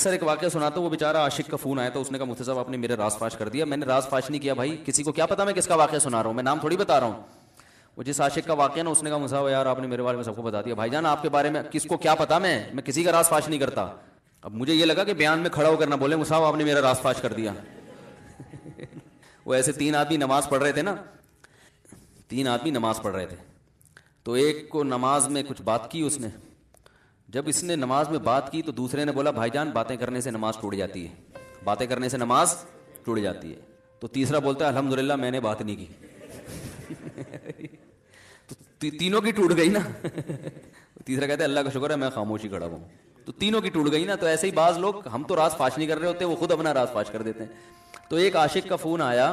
Sir एक वाकया सुनाता हूं। वो बेचारा आशिक का फोन आया था, उसने कहा मुफ्ती साहब आपने मेरे राज फाश कर दिया। मैंने राज फाश नहीं किया भाई, किसी को क्या पता मैं किसका वाकया सुना रहा हूं, मैं नाम थोड़ी बता रहा हूं। वो जिस आशिक का वाकया ना, उसने कहा मुझे यार आपने मेरे बारे में सबको बता दिया। भाईजान आपके बारे में किसको क्या पता, मैं किसी का राज फाश नहीं करता। अब मुझे ये लगा कि बयान में खड़ा होकर ना बोले मुसाहब आपने मेरा राज फाश कर दिया। वो ऐसे तीन आदमी नमाज पढ़ रहे थे ना, तीन आदमी नमाज पढ़ रहे थे, तो एक को नमाज में कुछ बात की उसने। जब इसने नमाज में बात की तो दूसरे ने बोला भाईजान बातें करने से नमाज टूट जाती है, बातें करने से नमाज टूट जाती है। तो तीसरा बोलता है अल्हम्दुलिल्लाह मैंने बात नहीं की। तो तीनों की टूट गई ना। तीसरा कहता है अल्लाह का शुक्र है मैं खामोशी खड़ा हूं। तो तीनों की टूट गई ना। तो ऐसे ही बाज लोग, हम तो राज फाश नहीं कर रहे होते, वो खुद अपना राज फाश कर देते हैं। तो एक आशिक का फोन आया,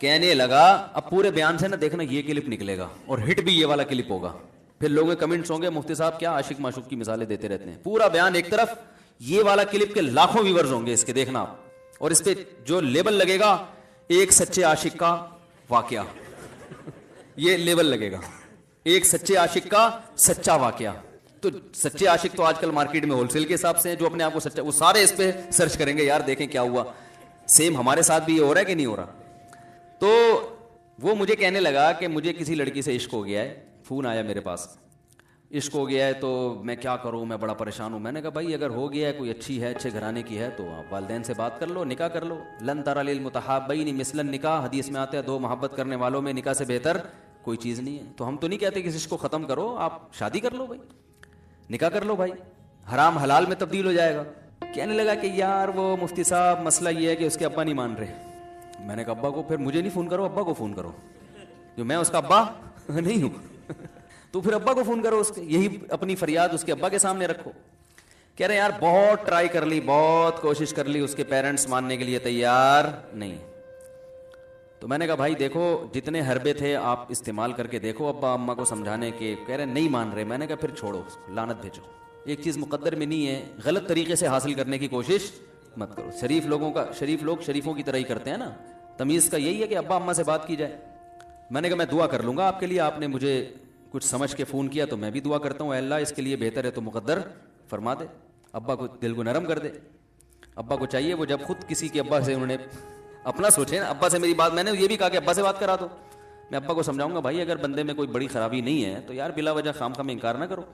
कहने लगा अब पूरे बयान से ना देखना ये क्लिप निकलेगा और हिट भी ये वाला क्लिप होगा। फिर लोगों के कमेंट्स होंगे मुफ्ती साहब क्या आशिक माशूक की मिसालें देते रहते हैं। पूरा बयान एक तरफ, ये वाला क्लिप के लाखों व्यूअर्स होंगे इसके, देखना आप। और इस पे जो लेबल लगेगा एक सच्चे आशिक का वाकया, ये लेबल लगेगा एक सच्चे आशिक का सच्चा वाकया। तो सच्चे आशिक तो आजकल मार्केट में होलसेल के हिसाब से हैं, जो अपने आप को सच्चा, वो सारे इस पे सर्च करेंगे यार देखें क्या हुआ, सेम हमारे साथ भी ये हो रहा है कि नहीं हो रहा। तो वो मुझे कहने लगा कि मुझे किसी लड़की से इश्क हो गया है, फोन आया मेरे पास, इश्क हो गया है तो मैं क्या करूं, मैं बड़ा परेशान हूं। मैंने कहा भाई अगर हो गया है, कोई अच्छी है, अच्छे घराने की है, तो आप वालिदैन से बात कर लो, निकाह कर लो। लन तरा लिल मुतहाब्बैन मिसलन निकाह, हदीस में आता है दो मोहब्बत करने वालों में निकाह से बेहतर कोई चीज़ नहीं है। तो हम तो नहीं कहते कि इस इश्क को ख़त्म करो, आप शादी कर लो भाई, निकाह कर लो भाई, हराम हलाल में तब्दील हो जाएगा। कहने लगा कि यार वो मुफ्ती साहब मसला ये है कि उसके अब्बा नहीं मान रहे। मैंने कहा अब्बा को फिर मुझे नहीं फ़ोन करो, अब्बा को फ़ोन करो, जो मैं उसका अब्बा नहीं हूँ। तो फिर अब्बा को फोन करो, उसके यही अपनी फरियाद उसके अब्बा के सामने रखो। कह रहे यार बहुत ट्राई कर ली, बहुत कोशिश कर ली, उसके पेरेंट्स मानने के लिए तैयार नहीं। तो मैंने कहा भाई देखो जितने हरबे थे आप इस्तेमाल करके देखो अब्बा अम्मा को समझाने के। कह रहे नहीं मान रहे। मैंने कहा फिर छोड़ो उसको, लानत भेजो। एक चीज़ मुकद्दर में नहीं है, गलत तरीके से हासिल करने की कोशिश मत करो। शरीफ लोगों का, शरीफ लोग शरीफों की तरह ही करते हैं ना। तमीज़ का यही है कि अब्बा अम्मा से बात की जाए। मैंने कहा मैं दुआ कर लूँगा आपके लिए, आपने मुझे कुछ समझ के फ़ोन किया तो मैं भी दुआ करता हूँ अल्लाह इसके लिए बेहतर है तो मुकद्दर फरमा दे, अब्बा को दिल को नरम कर दे। अब्बा को चाहिए वो जब खुद किसी के अब्बा से उन्होंने अपना सोचे ना, अब्बा से मेरी बात, मैंने ये भी कहा कि अब्बा से बात करा दो। मैं अब्बा को समझाऊंगा भाई अगर बंदे में कोई बड़ी खराबी नहीं है तो यार बिला वजह खाम में इनकार ना करो।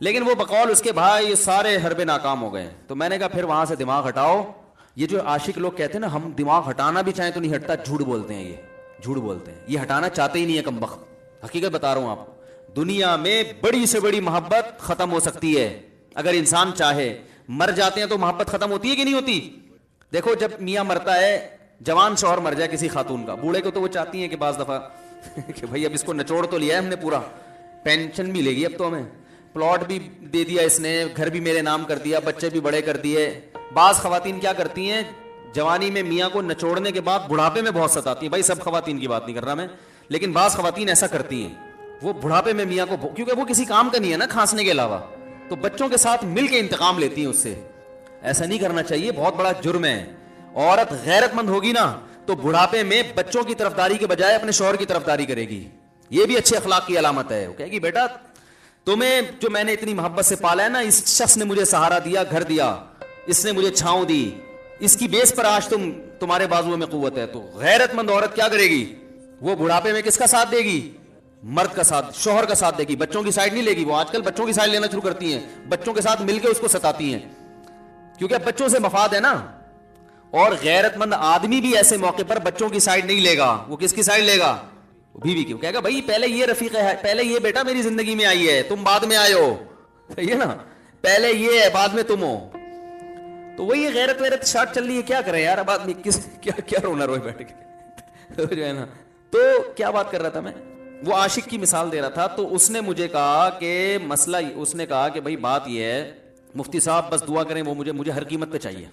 लेकिन वो बकौल उसके भाई सारे हरबे नाकाम हो गए। तो मैंने कहा फिर वहां से दिमाग हटाओ। ये जो आशिक लोग कहते हैं ना हम दिमाग हटाना भी चाहें तो नहीं हटता, झूठ बोलते हैं, ये झूठ बोलते हैं, ये हटाना चाहते ही नहीं है कमबख्त। हकीकत बता रहा हूं आपको, दुनिया में बड़ी से बड़ी मोहब्बत खत्म हो सकती है अगर इंसान चाहे। मर जाते हैं तो मोहब्बत खत्म होती है कि नहीं होती? देखो जब मियां मरता है, जवान शौहर मर जाए किसी खातून का, बूढ़े को तो वो चाहती है कि बाज दफा कि भाई अब इसको नचोड़ तो लिया है हमने पूरा, पेंशन भी लेगी अब तो हमें, प्लॉट भी दे दिया इसने, घर भी मेरे नाम कर दिया, बच्चे भी बड़े कर दिए। बाज खवातीन क्या करती हैं, जवानी में मियां को नचोड़ने के बाद बुढ़ापे में बहुत सताती हैं। भाई सब खवातीन की बात नहीं कर रहा मैं, लेकिन बाज खवातीन ऐसा करती हैं, वो बुढ़ापे में मियां को, क्योंकि वो किसी काम का नहीं है ना खांसने के अलावा, तो बच्चों के साथ मिलकर इंतकाम लेती हैं उससे। ऐसा नहीं करना चाहिए, बहुत बड़ा जुर्म है। औरत गैरतमंद होगी ना तो बुढ़ापे में बच्चों की तरफदारी के बजाय अपने शौहर की तरफदारी करेगी। ये भी अच्छे अखलाक की अलामत है। वो कहेगी बेटा तुम्हें जो मैंने इतनी मोहब्बत से पाला है ना, इस शख्स ने मुझे सहारा दिया, घर दिया, इसने मुझे छांव दी, इसकी बेस पर आज तुम्हारे बाजुओं में कुव्वत है। तो गैरतमंद औरत क्या करेगी, वो बुढ़ापे में किसका साथ देगी? मर्द का साथ, शौहर का साथ देगी, बच्चों की साइड नहीं लेगी। वो आजकल बच्चों की साइड लेना शुरू करती हैं, बच्चों के साथ मिलकर उसको सताती हैं, क्योंकि अब बच्चों से मफाद है ना। और गैरतमंद आदमी भी ऐसे मौके पर बच्चों की साइड नहीं लेगा, वो किसकी साइड लेगा? बीवी की। कहेगा भाई पहले ये रफीक है, पहले ये बेटा मेरी जिंदगी में आई है, तुम बाद में आए हो, सही है ना, पहले ये है बाद में तुम हो। तो वही गैरत वैरत शार्ट चल रही है, क्या करें यार अब आदमी किस क्या क्या रोना रोए बैठ के। जो है ना, तो क्या बात कर रहा था मैं, वो आशिक की मिसाल दे रहा था। तो उसने मुझे कहा कि मसला, उसने कहा कि भाई बात ये है मुफ्ती साहब बस दुआ करें, वो मुझे हर कीमत पे चाहिए।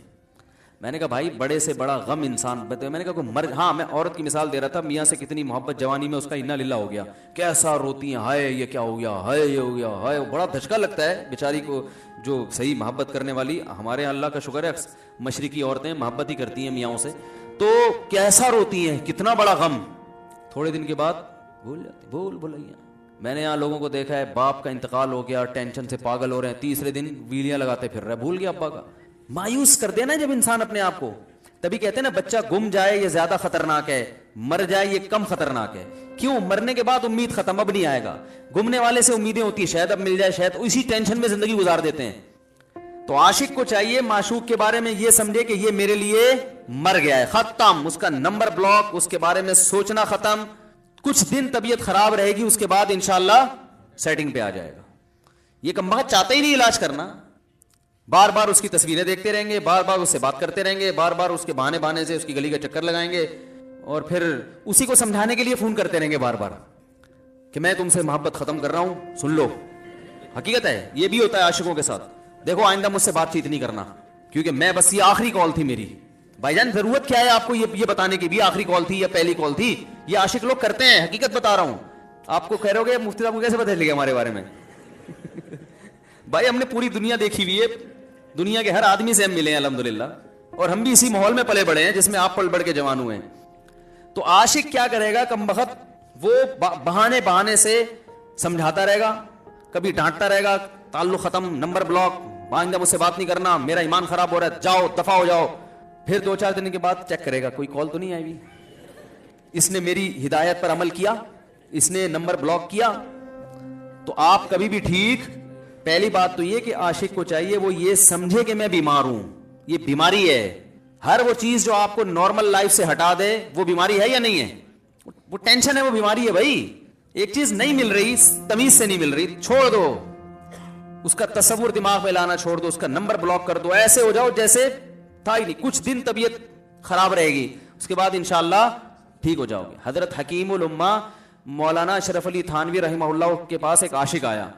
मैंने कहा भाई बड़े से बड़ा गम इंसान, मैंने कहा कोई मर, हाँ मैं औरत की मिसाल दे रहा था, मियाँ से कितनी मोहब्बत जवानी में उसका इन्ना लिल्ला हो गया, कैसा रोती हैं, हाय ये क्या हो गया, हाय ये हो गया, हाय। बड़ा धचका लगता है बेचारी को, जो सही मोहब्बत करने वाली। हमारे यहाँ अल्लाह का शुक्र है मशरिकी औरतें मोहब्बत ही करती हैं मियाँओं से, तो कैसा रोती हैं, कितना बड़ा गम। थोड़े दिन के बाद भूल जाती, भूल भुलैया, मैंने यहाँ लोगों को देखा है, बाप का इंतकाल हो गया, टेंशन से पागल हो रहे हैं, तीसरे दिन वीलियां लगाते फिर रहे, भूल गया अब्बा का। मायूस कर देना जब इंसान अपने आप को। तभी कहते हैं ना, बच्चा गुम जाए ये ज्यादा खतरनाक है, मर जाए ये कम खतरनाक है। क्यों? मरने के बाद उम्मीद खत्म, अब नहीं आएगा। गुमने वाले से उम्मीदें होती है, शायद अब मिल जाए, शायद, इसी टेंशन में जिंदगी गुजार देते हैं। तो आशिक को चाहिए माशूक के बारे में ये समझे कि ये मेरे लिए मर गया है, खत्म, उसका नंबर ब्लॉक, उसके बारे में सोचना खत्म। कुछ दिन तबीयत खराब रहेगी, उसके बाद इंशाल्लाह सेटिंग पे आ जाएगा। ये कमबख्त चाहते ही नहीं इलाज करना, बार बार उसकी तस्वीरें देखते रहेंगे, बार बार उससे बात करते रहेंगे, बार बार उसके बहाने बहाने से उसकी गली का चक्कर लगाएंगे, और फिर उसी को समझाने के लिए फोन करते रहेंगे बार बार कि मैं तुमसे मोहब्बत खत्म कर रहा हूं, सुन लो। हकीकत है, ये भी होता है आशिकों के साथ। देखो आइंदा मुझसे बातचीत नहीं करना, क्योंकि मैं बस, ये आखिरी कॉल थी मेरी। भाईजान जरूरत क्या है आपको ये बताने की भी आखिरी कॉल थी या पहली कॉल थी? ये आशिक लोग करते हैं, हकीकत बता रहा हूं। आपको कह रहे हो मुफ्ती साहब को कैसे बदल लिया हमारे बारे में? भाई हमने पूरी दुनिया देखी हुई है, दुनिया के हर आदमी से हम मिले हैं अल्हम्दुलिल्लाह, और हम भी इसी माहौल में पले बड़े हैं जिसमें आप पल बढ़ के जवान हुए हैं। तो आशिक क्या करेगा कमबख्त, वो बहाने बहाने से समझाता रहेगा, कभी डांटता रहेगा, ताल्लुक खत्म, नंबर ब्लॉक, आइंदा मुझसे बात नहीं करना, मेरा ईमान खराब हो रहा है, जाओ दफा हो जाओ। फिर 2-4 दिन के बाद चेक करेगा, कोई कॉल तो नहीं आई हुई, इसने मेरी हिदायत पर अमल किया, इसने नंबर ब्लॉक किया। तो आप कभी भी ठीक, पहली बात तो ये कि आशिक को चाहिए वो ये समझे कि मैं बीमार हूं, ये बीमारी है। हर वो चीज जो आपको नॉर्मल लाइफ से हटा दे, वो बीमारी है या नहीं है? वो टेंशन है, वो बीमारी है भाई। एक चीज नहीं मिल रही, तमीज से नहीं मिल रही, छोड़ दो, उसका तस्वुर दिमाग में लाना छोड़ दो, उसका नंबर ब्लॉक कर दो, ऐसे हो जाओ जैसे था ही नहीं। कुछ दिन तबीयत खराब रहेगी, उसके बाद इंशाअल्लाह ठीक हो जाओगे। हजरत हकीमुल उम्मा मौलाना अशरफ अली थानवी रहमहुल्लाह के पास एक आशिक आया।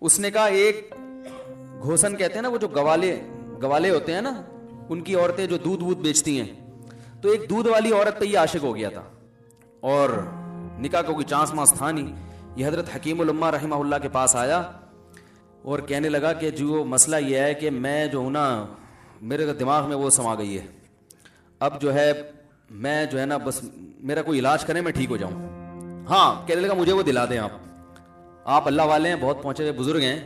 उसने कहा, एक घोसन कहते हैं ना, वो जो गवाले होते हैं ना, उनकी औरतें जो दूध वूध बेचती हैं, तो एक दूध वाली औरत पे ये आशिक हो गया था, और निकाह को कोई चांस मांस था नहीं। ये हजरत हकीमुल उम्मा रहमहुल्लाह के पास आया और कहने लगा कि जो मसला ये है कि मैं जो हूं ना, मेरे दिमाग में वो समा गई है, अब जो है मैं जो है ना, बस मेरा कोई इलाज करें, मैं ठीक हो जाऊं। हाँ, कहने लगा मुझे वो दिला दें आप अल्लाह वाले हैं, बहुत पहुंचे हुए बुजुर्ग हैं,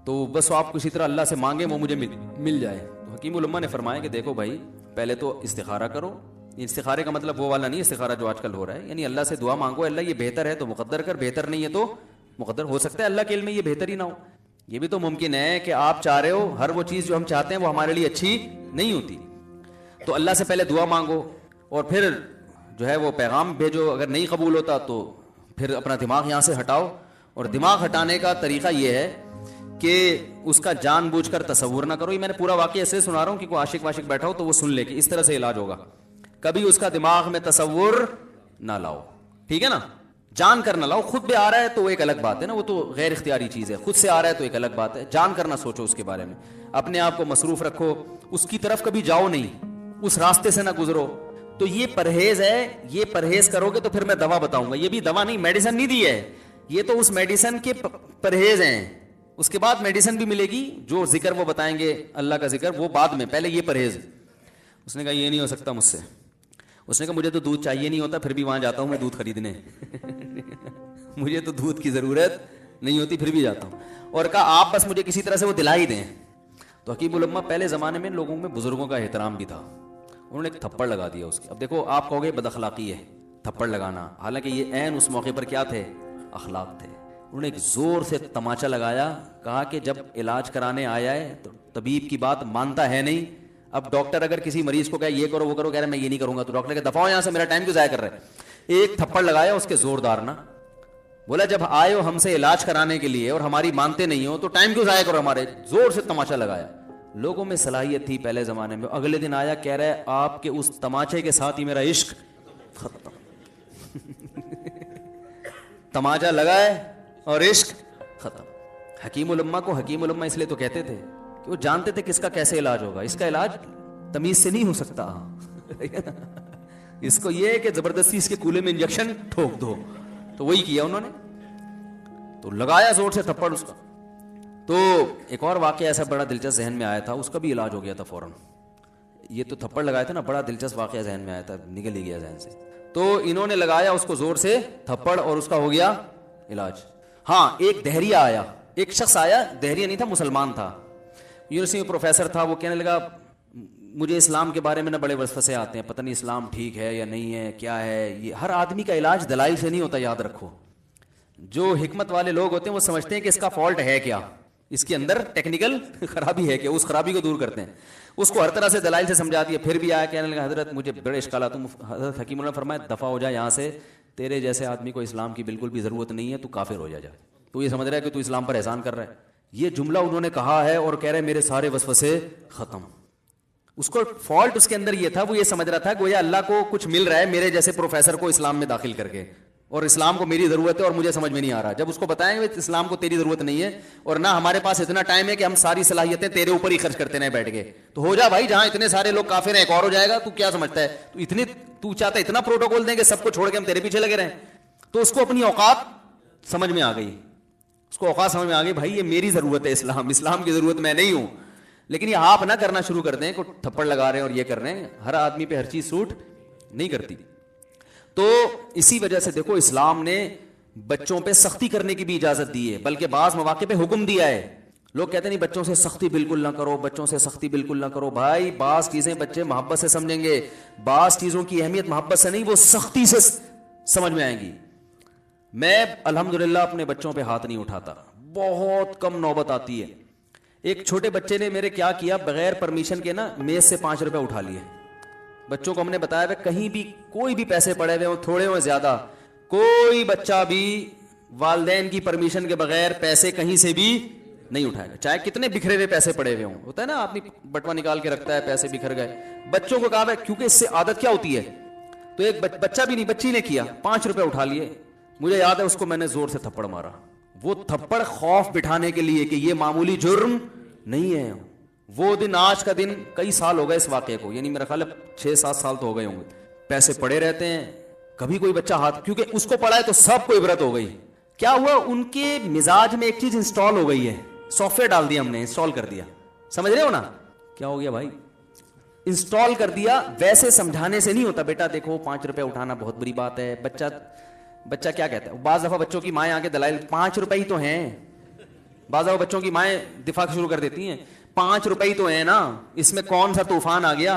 तो बस आप किसी तरह अल्लाह से मांगे वो मुझे मिल जाए। तो हकीमुल उम्मा ने फरमाया कि देखो भाई, पहले तो इस्तिखारा करो। इस्तिखारे का मतलब वो वाला नहीं इस्तिखारा जो आजकल हो रहा है, यानी अल्लाह से दुआ मांगो, अल्लाह ये बेहतर है तो मुकद्दर कर, बेहतर नहीं है तो मुकद्दर। हो सकता है अल्लाह के इल्म में ये बेहतर ही ना हो, ये भी तो मुमकिन है कि आप चाह रहे हो, हर वो चीज़ जो हम चाहते हैं वो हमारे लिए अच्छी नहीं होती। तो अल्लाह से पहले दुआ मांगो, और फिर जो है वो पैगाम भेजो। अगर नहीं कबूल होता तो फिर अपना दिमाग यहाँ से हटाओ, और दिमाग हटाने का तरीका ये है कि उसका जानबूझकर तसव्वुर ना करो। ये मैंने पूरा वाक़या ऐसे सुना रहा हूँ कि कोई आशिक वाशिक बैठा हो तो वो सुन ले कि इस तरह से इलाज होगा। कभी उसका दिमाग में तसव्वुर ना लाओ, ठीक है ना, जान कर ना लाओ। खुद भी आ रहा है तो वो एक अलग बात है ना, वो तो गैर इख्तियारी चीज़ है, खुद से आ रहा है तो एक अलग बात है। जान कर ना सोचो उसके बारे में, अपने आप को मसरूफ रखो, उसकी तरफ कभी जाओ नहीं, उस रास्ते से ना गुजरो। तो ये परहेज है, ये परहेज करोगे तो फिर मैं दवा बताऊंगा। ये भी दवा नहीं, मेडिसिन नहीं दी है, ये तो उस मेडिसिन के परहेज हैं। उसके बाद मेडिसिन भी मिलेगी, जो जिक्र वो बताएंगे अल्लाह का जिक्र, वो बाद में, पहले ये परहेज। उसने कहा ये नहीं हो सकता मुझसे। उसने कहा मुझे तो दूध चाहिए नहीं होता, फिर भी वहां जाता हूं मैं दूध खरीदने। मुझे तो दूध की जरूरत नहीं होती, फिर भी जाता हूं। और कहा आप बस मुझे किसी तरह से वो दिला ही दें। तो हकीमुल उम्मा, पहले जमाने में लोगों में बुजुर्गों का एहतराम भी था, उन्होंने एक थप्पड़ लगा दिया उसके। अब देखो आप कहोगे बदअखलाकी है थप्पड़ लगाना, हालांकि ये ऐन उस मौके पर क्या थे, अखलाक थे। उन्होंने एक जोर से तमाचा लगाया, कहा कि जब इलाज कराने आया है तो तबीब की बात मानता है नहीं। अब डॉक्टर अगर किसी मरीज को कहे ये करो वो करो, कह रहे मैं ये नहीं करूंगा, तो डॉक्टर कहे दफा हो यहां से, मेरा टाइम क्यों जाया कर रहे हैं। एक थप्पड़ लगाया उसके, जोरदार ना। बोला जब आए हो हमसे इलाज कराने के लिए और हमारी मानते नहीं हो तो टाइम क्यों जाया करो हमारे। जोर से तमाचा लगाया। लोगों में सलाहियत थी पहले जमाने में। अगले दिन आया, कह रहा है आपके उस तमाचे के साथ ही मेरा इश्क खत्म। तमाचा लगाए और इश्क खत्म। हकीमुल उम्मा को हकीमुल उम्मा इसलिए तो कहते थे कि वो जानते थे किसका कैसे इलाज होगा। इसका इलाज तमीज से नहीं हो सकता। इसको ये है कि जबरदस्ती इसके कूले में इंजेक्शन ठोक दो, तो वही किया उन्होंने। तो लगाया जोर से थप्पड़ उसका। तो एक और वाकया ऐसा बड़ा दिलचस्प जहन में आया था, उसका भी इलाज हो गया था फौरन। ये तो थप्पड़ लगाए थे ना, बड़ा दिलचस्प वाकया जहन में आया था, निकल ही गया जहन से। तो इन्होंने लगाया उसको जोर से थप्पड़ और उसका हो गया इलाज। हाँ, एक दहरिया आया, एक शख्स आया, दहरिया नहीं था, मुसलमान था, यूनिवर्सिटी में प्रोफेसर था। वो कहने लगा मुझे इस्लाम के बारे में ना बड़े वसवसे आते हैं, पता नहीं इस्लाम ठीक है या नहीं है, क्या है ये। हर आदमी का इलाज दलाइल से नहीं होता, याद रखो। जो हिकमत वाले लोग होते हैं वो समझते हैं कि इसका फॉल्ट है क्या, इसके अंदर टेक्निकल खराबी है क्या, उस खराबी को दूर करते हैं। उसको हर तरह से दलाइल से समझा दिया, फिर भी आया, कहने लगा हजरत मुझे बड़े इश्काल, तुम हजरत हकीम ने फरमाया दफा हो जाए यहाँ से, तेरे जैसे आदमी को इस्लाम की बिल्कुल भी जरूरत नहीं है, तू काफिर हो जा। तू ये समझ रहा है कि तू इस्लाम पर एहसान कर रहा है। ये जुमला उन्होंने कहा है और कह रहे मेरे सारे वसवसे खत्म। उसको फॉल्ट उसके अंदर ये था, वो ये समझ रहा था गोया अल्लाह को कुछ मिल रहा है मेरे जैसे प्रोफेसर को इस्लाम में दाखिल करके, और इस्लाम को मेरी जरूरत है और मुझे समझ में नहीं आ रहा। जब उसको बताएंगे इस्लाम को तेरी जरूरत नहीं है और ना हमारे पास इतना टाइम है कि हम सारी सलाहियतें तेरे ऊपर ही खर्च करते रहे बैठ के, तो हो जा भाई, जहां इतने सारे लोग काफिर हैं एक और हो जाएगा। तू क्या समझता है, तू चाहता है इतना प्रोटोकॉल देंगे सबको छोड़ के हम तेरे पीछे लगे रहे। तो उसको अपनी औकात समझ में आ गई, उसको औकात समझ में आ गई, भाई ये मेरी जरूरत है, इस्लाम की जरूरत मैं नहीं हूं। लेकिन ये आप ना करना शुरू कर दें को थप्पड़ लगा रहे हैं और ये कर रहे हैं, हर आदमी पे हर चीज सूट नहीं करती। तो इसी वजह से देखो इस्लाम ने बच्चों पे सख्ती करने की भी इजाजत दी है, बल्कि बाज मौके पे हुक्म दिया है। लोग कहते नहीं बच्चों से सख्ती बिल्कुल ना करो, बच्चों से सख्ती बिल्कुल ना करो। भाई बाज चीजें बच्चे मोहब्बत से समझेंगे, बाज चीजों की अहमियत मोहब्बत से नहीं, वो सख्ती से समझ में आएंगी। मैं अल्हम्दुलिल्लाह अपने बच्चों पे हाथ नहीं उठाता, बहुत कम नौबत आती है। एक छोटे बच्चे ने मेरे क्या किया, बगैर परमिशन के ना मेज से 5 रुपए उठा लिए। बच्चों को हमने बताया वे कहीं भी कोई भी पैसे पड़े हुए हो, थोड़े हो ज्यादा, कोई बच्चा भी वालिदैन की परमिशन के बगैर पैसे कहीं से भी नहीं उठाएगा, चाहे कितने बिखरे हुए पैसे पड़े हुए हों। होता है ना आदमी बटवा निकाल के रखता है, पैसे बिखर गए। बच्चों को कहा है, क्योंकि इससे आदत क्या होती है। तो एक बच्चा भी नहीं, बच्ची ने किया, 5 रुपए उठा लिए। मुझे याद है उसको मैंने जोर से थप्पड़ मारा। वो थप्पड़ खौफ बिठाने के लिए कि ये मामूली जुर्म नहीं है। वो दिन, आज का दिन, कई साल हो गए इस वाकये को, यानी मेरा ख्याल है 6-7 साल तो हो गए होंगे। पैसे पड़े रहते हैं, कभी कोई बच्चा हाथ, क्योंकि उसको पड़ा है तो सबको इबरत हो गई। क्या हुआ, उनके मिजाज में एक चीज इंस्टॉल हो गई है, सॉफ्टवेयर डाल दिया हमने, इंस्टॉल कर दिया। समझ रहे हो ना क्या हो गया भाई, इंस्टॉल कर दिया। वैसे समझाने से नहीं होता, बेटा देखो 5 रुपए उठाना बहुत बुरी बात है। बच्चा क्या कहता है, बाज दफा बच्चों की माएं आके दलाइल, 5 रुपए ही तो हैं। बाज दफा बच्चों की माएं दिफा शुरू कर देती हैं, 5 रुपए ही तो है ना, इसमें कौन सा तूफान आ गया।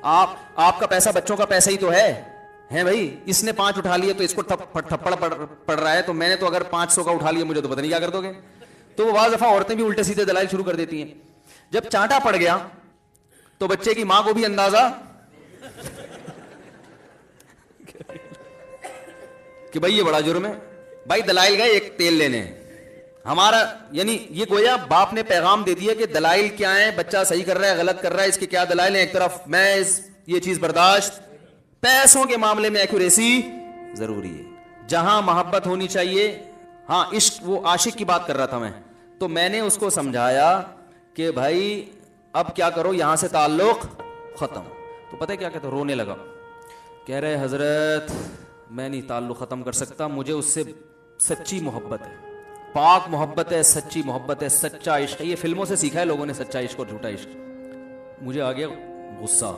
आपका पैसा बच्चों का पैसा ही तो है भाई। इसने 5 उठा लिए तो इसको थप्पड़ पड़ रहा है, तो मैंने तो अगर 500 का उठा लिया, मुझे तो पता नहीं क्या कर दोगे। तो वो बाज दफा औरतें भी उल्टे सीधे दलाइल शुरू कर देती हैं। जब चांटा पड़ गया तो बच्चे की मां को भी अंदाजा कि भाई ये बड़ा जुर्म है। भाई दलाइल गए एक तेल लेने, हमारा यानी ये गोया बाप ने पैगाम दे दिया कि दलाइल क्या है, बच्चा सही कर रहा है गलत कर रहा है, इसके क्या दलाइल है। एक तरफ मैं ये चीज बर्दाश्त, पैसों के मामले में एक्यूरेसी जरूरी है, जहां मोहब्बत होनी चाहिए। हाँ इश्क, वो आशिक की बात कर रहा था मैं, तो मैंने उसको समझाया कि भाई अब क्या करो, यहां से ताल्लुक खत्म। तो पता है क्या कहता, रोने लगा, कह रहे हजरत मैं नहीं ताल्लुक खत्म कर सकता, मुझे उससे सच्ची मोहब्बत है, पाक मोहब्बत है, सच्ची मोहब्बत है, सच्चा इश्क है। ये फिल्मों से सीखा है लोगों ने, सच्चा इश्क और झूठा इश्क। मुझे आ गया गुस्सा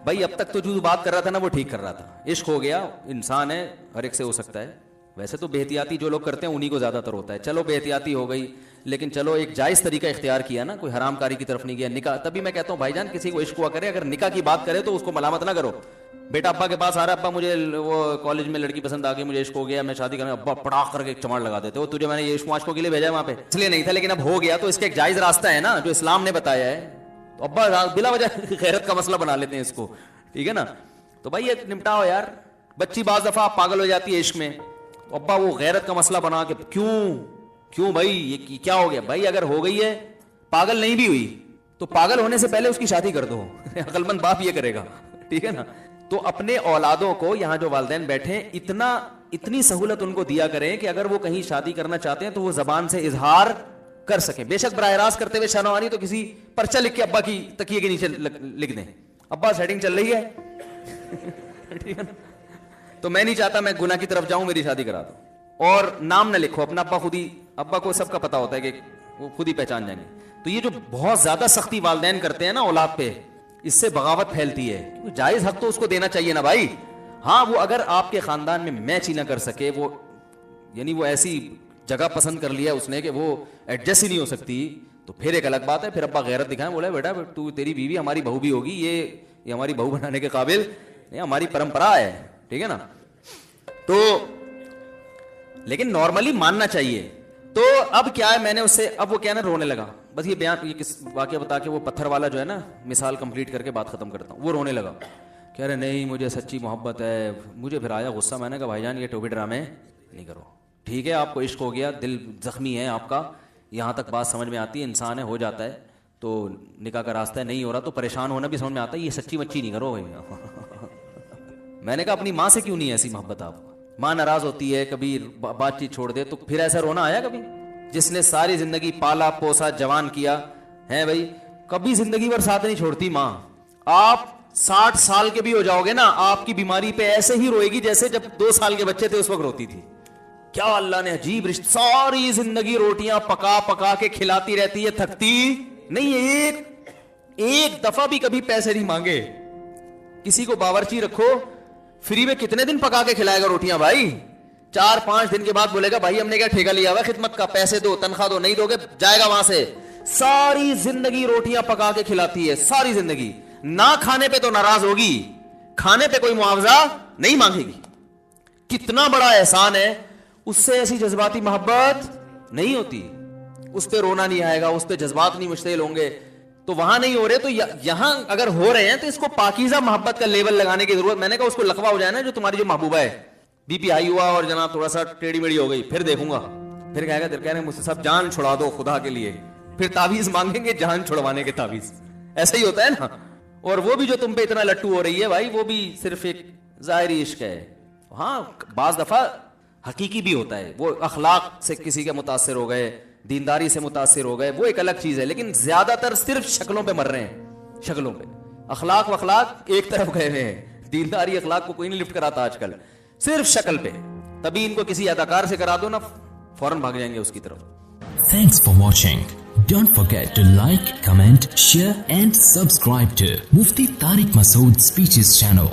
भाई अब तक तो जो बात कर रहा था ना वो ठीक कर रहा था, इश्क हो गया, इंसान है, हर एक से हो सकता है। वैसे तो बेहतियाती जो लोग करते हैं उन्हीं को ज्यादातर होता है। चलो बेहतियाती हो गई, लेकिन चलो एक जायज तरीका इख्तियार किया ना, कोई हरामकारी की तरफ नहीं गया। निकाह, तभी मैं कहता हूँ भाईजान किसी को इश्क हुआ करे, अगर निकाह की बात करे तो उसको मलामत ना करो। बेटा अब्बा के पास आ रहा है, अब्बा मुझे वो कॉलेज में लड़की पसंद आ गई, मुझे इश्क हो गया, मैं शादी करना, अब्बा पड़ाख करके चमाड़ लगा देते हो, तुझे मैंने ये इश्क माश्कों के लिए भेजा है वहां पे, इसलिए नहीं था, लेकिन अब हो गया तो इसका एक जायज रास्ता है ना जो इस्लाम ने बताया है। तो अब्बा बिला वजह गैरत का मसला बना लेते हैं इसको, ठीक है ना। तो भाई ये निपटाओ यार। बच्ची बाज दफा पागल हो जाती है इश्क में, तो अब्बा वो गैरत का मसला बना के क्यों भाई ये क्या हो गया। भाई अगर हो गई है, पागल नहीं भी हुई तो पागल होने से पहले उसकी शादी कर दो अकलमंद बाप ये करेगा, ठीक है ना। तो अपने औलादों को, यहां जो वालिदैन बैठे, इतनी सहूलत उनको दिया करें कि अगर वो कहीं शादी करना चाहते हैं तो वो जबान से इजहार कर सके। बेशक बराह रास्त करते हुए शानवानी तो किसी पर्चा लिख के अब्बा की तकिए के नीचे लिख दें, अब्बा सेटिंग चल रही है ठीक है ना। तो मैं नहीं चाहता मैं गुनाह की तरफ जाऊं, मेरी शादी करा दो। और नाम ना लिखो अपना, अब्बा खुद ही, अब्बा को सबका पता होता है कि वो खुद ही पहचान जाएंगे। तो ये जो बहुत ज्यादा सख्ती वालिदैन करते हैं ना औलाद पे, इससे बगावत फैलती है। क्योंकि जायज हक तो उसको देना चाहिए ना भाई। हाँ वो अगर आपके खानदान में मैच ही ना कर सके, वो यानी वो ऐसी जगह पसंद कर लिया उसने कि वो एडजस्ट ही नहीं हो सकती, तो फिर एक अलग बात है। फिर अब्बा गैरत दिखाएं, बोला बेटा तू तेरी बीवी हमारी बहू भी होगी, ये हमारी बहू बनाने के काबिल, ये हमारी परंपरा है, ठीक है ना। तो लेकिन नॉर्मली मानना चाहिए। तो अब क्या है, मैंने उससे, अब वो क्या ना रोने लगा, बस ये बयान, ये किस वाक्य बता के वो पत्थर वाला जो है ना मिसाल कंप्लीट करके बात खत्म करता हूँ। वो रोने लगा, कह रहे नहीं मुझे सच्ची मोहब्बत है। मुझे फिर आया गुस्सा, मैंने कहा भाईजान ये टोपी ड्रामे नहीं करो, ठीक है आपको इश्क हो गया, दिल जख्मी है आपका, यहाँ तक बात समझ में आती है, इंसान है, हो जाता है, तो निकाह का रास्ता है, नहीं हो रहा तो परेशान होना भी समझ में आता है, ये सच्ची मच्ची नहीं करो भाई। मैंने कहा अपनी माँ से क्यों नहीं ऐसी मोहब्बत आपको, माँ नाराज होती है, कभी बातचीत छोड़ दे तो फिर ऐसा रोना आया कभी? जिसने सारी जिंदगी पाला पोसा जवान किया है भाई, कभी जिंदगी भर साथ नहीं छोड़ती माँ। आप 60 साल के भी हो जाओगे ना, आपकी बीमारी पे ऐसे ही रोएगी जैसे जब 2 साल के बच्चे थे उस वक्त रोती थी। क्या अल्लाह ने अजीब रिश्ता, सारी जिंदगी रोटियां पका पका के खिलाती रहती है, थकती नहीं है, एक दफा भी कभी पैसे नहीं मांगे। किसी को बावर्ची रखो, फ्री में कितने दिन पका के खिलाएगा रोटियां भाई? 4-5 दिन के बाद बोलेगा भाई हमने क्या ठेका लिया हुआ खिदमत का, पैसे दो, तनख्वाह दो, नहीं दोगे जाएगा वहां से। सारी जिंदगी रोटियां पका के खिलाती है, सारी जिंदगी। ना खाने पे तो नाराज होगी, खाने पे कोई मुआवजा नहीं मांगेगी। कितना बड़ा एहसान है, उससे ऐसी जज्बाती मोहब्बत नहीं होती, उस पे रोना नहीं आएगा, उस पे जज्बात नहीं मुश्तिल होंगे। तो वहां नहीं हो रहे तो यहां अगर हो रहे हैं तो इसको पाकीज़ा मोहब्बत का लेवल लगाने की जरूरत। मैंने कहा उसको लकवा हो जाए ना, जो तुम्हारी जो महबूबा है, बीपी हाई हुआ और जनाब थोड़ा सा टेढ़ी मेढ़ी हो गई, फिर देखूंगा, फिर कहेगा कह रहे मुझसे सब जान छुड़ा दो खुदा के लिए, फिर तावीज मांगेंगे जान छुड़वाने के तावीज। ऐसा ही होता है ना। और वो भी जो तुम पे इतना लट्टू हो रही है भाई, वो भी सिर्फ एक जाहिरी इश्क है। हाँ बाज दफा हकीकी भी होता है, वो अखलाक से किसी के मुतासिर हो गए, दीनदारी से मुतासिर हो गए, वो एक अलग चीज है। लेकिन ज्यादातर सिर्फ शक्लों पे मर रहे हैं, शक्लों पे। अखलाक वखलाक एक तरफ गए हुए हैं, दीनदारी अखलाक को कोई नहीं लिफ्ट कराता आजकल, सिर्फ शक्ल पे। तभी इनको किसी अदाकार से करा दो ना, फौरन भाग जाएंगे उसकी तरफ। Thanks for watching. Don't forget to like, comment, share and subscribe to Mufti Tariq Masood Speeches channel.